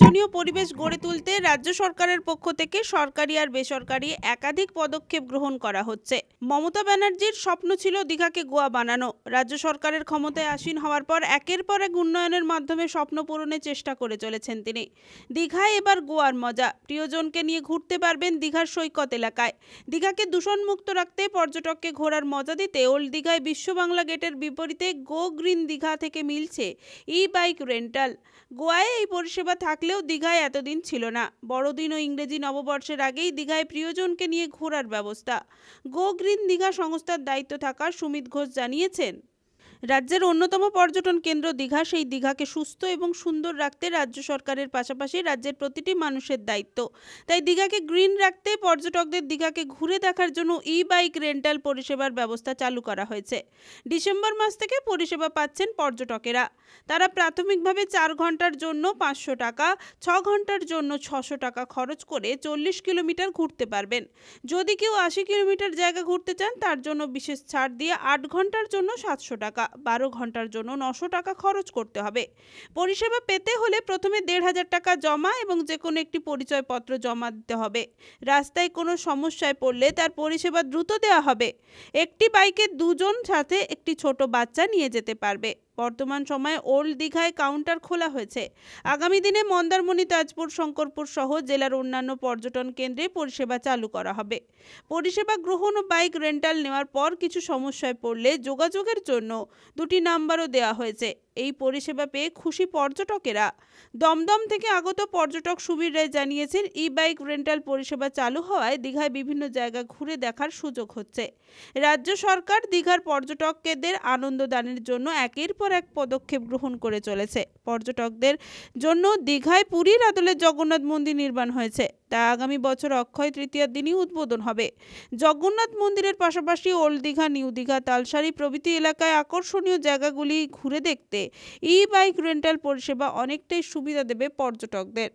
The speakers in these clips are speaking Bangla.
দর্শনীয় পরিবেশ গড়ে তুলতে রাজ্য সরকারের পক্ষ থেকে সরকারি আর বেসরকারি একাধিক পদক্ষেপ গ্রহণ করা হচ্ছে। মমতা ব্যানার্জির স্বপ্ন ছিল দীঘাকে গোয়া বানানো। রাজ্য সরকারের ক্ষমতায় আসীন হওয়ার পর একের পর এক উন্নয়নের মাধ্যমে স্বপ্ন পূরণের চেষ্টা করে চলেছেন তিনি। দীঘায় এবার গোয়ার মজা। প্রিয়জনকে নিয়ে ঘুরতে পারবেন দীঘার সৈকত এলাকায়। দীঘাকে দূষণমুক্ত রাখতে পর্যটককে ঘোরার মজা দিতে ওল্ড দীঘায় বিশ্ব বাংলা গেটের বিপরীতে গো গ্রিন দীঘা থেকে মিলছে ই বাইক রেন্টাল। গোয়ায় এই পরিষেবা থাকলেও দীঘায় এতদিন ছিল না। বড়দিন ও ইংরেজি নববর্ষের আগেই দীঘায় প্রিয়জনকে নিয়ে ঘোরার ব্যবস্থা। গো গ্রিন দীঘা সংস্থার দায়িত্ব থাকা সুমিত ঘোষ জানিয়েছেন, রাজ্যের অন্যতম পর্যটন কেন্দ্র দীঘা, সেই দীঘাকে সুস্থ এবং সুন্দর রাখতে রাজ্য সরকারের পাশাপাশি রাজ্যের প্রতিটি মানুষের দায়িত্ব। তাই দীঘাকে গ্রিন রাখতে পর্যটকদের দীঘাকে ঘুরে দেখার জন্য ই বাইক রেন্টাল পরিষেবার ব্যবস্থা চালু করা হয়েছে। ডিসেম্বর মাস থেকে পরিষেবা পাচ্ছেন পর্যটকেরা। তারা প্রাথমিকভাবে 4 ঘন্টার জন্য 500 টাকা, 6 ঘন্টার জন্য 600 টাকা খরচ করে 40 কিলোমিটার ঘুরতে পারবেন। যদি কেউ 80 কিলোমিটার জায়গা ঘুরতে চান তার জন্য বিশেষ ছাড় দিয়ে 8 ঘন্টার জন্য 700 টাকা, 12 ঘন্টার জন্য 900 টাকা খরচ করতে হবে। পরিষেবা পেতে হলে প্রথমে 1500 টাকা জমা এবং যে কোনো একটি পরিচয়পত্র জমা দিতে হবে। রাস্তায় কোনো সমস্যায় পড়লে তার পরিষেবা দ্রুত দেওয়া হবে। একটি বাইকে 2 জন সাথে একটি ছোট বাচ্চা নিয়ে যেতে পারবে। বর্তমান সময়ে ওল্ড দীঘায় কাউন্টার খোলা হয়েছে। আগামী দিনে মন্দারমণি, তাজপুর, শঙ্করপুর সহ জেলার অন্যান্য পর্যটন কেন্দ্রে পরিষেবা চালু করা হবে। পরিষেবা গ্রহণ ও বাইক রেন্টাল নেওয়ার পর কিছু সমস্যায় পড়লে যোগাযোগের জন্য 2টি নাম্বারও দেওয়া হয়েছে। এই পরিষেবা পেয়ে খুশি পর্যটকেরা। দমদম থেকে আগত পর্যটক সুবীর রায় জানিয়েছেন, ই বাইক রেন্টাল পরিষেবা চালু হওয়ায় দীঘায় বিভিন্ন জায়গা ঘুরে দেখার সুযোগ হচ্ছে। রাজ্য সরকার দীঘার পর্যটকদের আনন্দ দানের জন্য একের পর এক পদক্ষেপ গ্রহণ করে চলেছে। পর্যটকদের জন্য দীঘায় পুরীর আদলে জগন্নাথ মন্দির নির্মাণ হয়েছে, তা আগামী বছর অক্ষয় তৃতীয়ার দিনই উদ্বোধন হবে। জগন্নাথ মন্দিরের পাশাপাশি ওল্ড দীঘা, নিউ দীঘা, তালসারি প্রভৃতি এলাকায় আকর্ষণীয় জায়গাগুলি ঘুরে দেখতে ই বাইক রেন্টাল পরিষেবা অনেকটাই সুবিধা দেবে পর্যটকদের।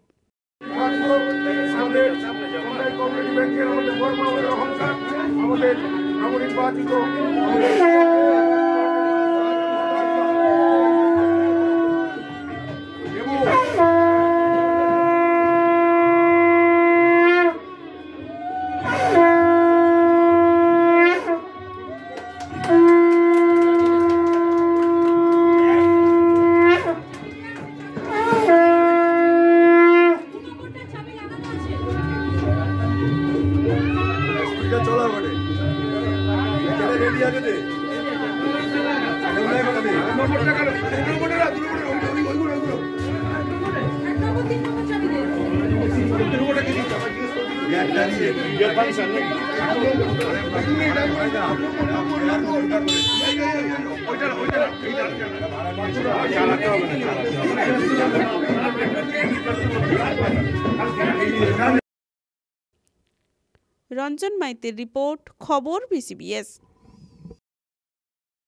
রঞ্জন মাইতির রিপোর্ট, খবর BCBS।